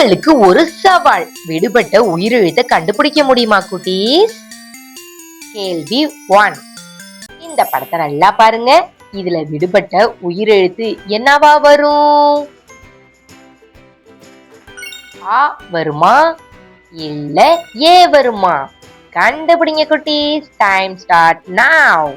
உங்களுக்கு ஒரு சவால். விடுபட்ட உயிரெழுத்தை கண்டுபிடிக்க முடியுமா குட்டீஸ்? கேள்வி 1. இந்த படத்தை நல்லா பாருங்க. இதுல விடுபட்ட உயிரெழுத்து என்னவா வரும்? ஆ வருமா இல்ல ஏ வருமா? கண்டுபிடிங்க குட்டீஸ். Time start now.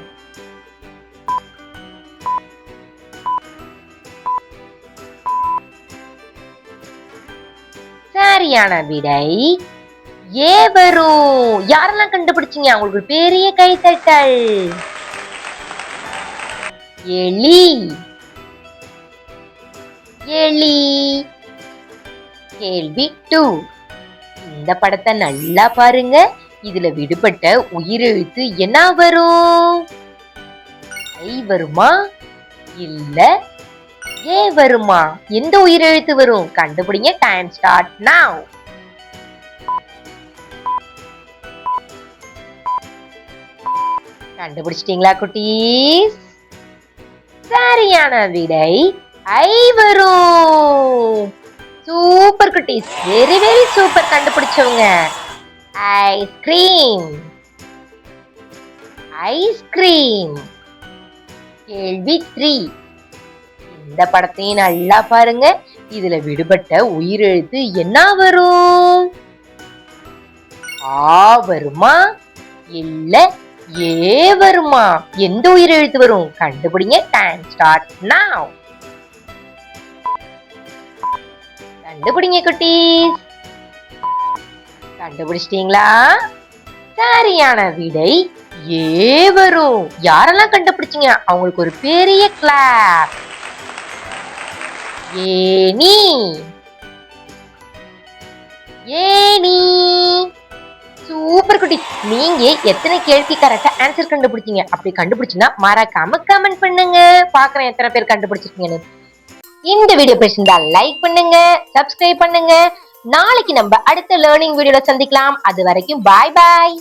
சரியான விடை ஏ வரும். யாரெல்லாம் கண்டுபிடிச்சீங்க? அவங்களுக்கு பெரிய கைத்தட்டல். எலி. எலி. கேள்வி 2. இந்த படத்தை நல்லா பாருங்க. இதுல விடுபட்ட உயிரெழுத்து என்ன வரும்? ஐ வருமா இல்ல ஏ வருமா? எந்த உயிரெழுத்து வரும்? கண்டுபிடிங்க. Time start now. கண்டுபிடிச்சிட்டீங்களா குட்டீஸ்? சரியான விடை ஐ வரும். சூப்பர் குட்டீஸ். Very very super. கண்டுபிடிச்சவங்க. ஐஸ்கிரீம். ஐஸ்கிரீம். கேள்வி 3. இந்த படத்தையும் நல்லா பாருங்க. இதுல விடுபட்ட உயிரெழுத்து என்ன வரும்? ஆ வருமா இல்ல ஏ வருமா? எந்த உயிரெழுத்து வரும்? கண்டுபிடிங்க. Time start now. கண்டுபிடிங்க குட்டீஸ். கண்டுபிடிச்சிட்டீங்களா? சரியான விடை ஏ வரும். யாரெல்லாம் கண்டுபிடிச்சீங்க? அவங்களுக்கு ஒரு பெரிய கிளாப். ஏனி. ஏனி. சூப்பர் குட்டி. நீங்க எத்தனை கேள்வி கரெக்டா ஆன்சர் கண்டுபிடிச்சீங்க? அப்படி கண்டுபிடிச்சீங்கன்னா மறக்காம கமெண்ட் பண்ணுங்க. பாக்குறேன் எத்தனை பேர் கண்டுபிடிச்சிருக்கீங்கன்னு. இந்த வீடியோ பிடிச்சிருந்தா லைக் பண்ணுங்க, சப்ஸ்கிரைப் பண்ணுங்க. நாளைக்கு நம்ம அடுத்த லேர்னிங் வீடியோல சந்திக்கலாம். அது வரைக்கும் பாய் பாய்.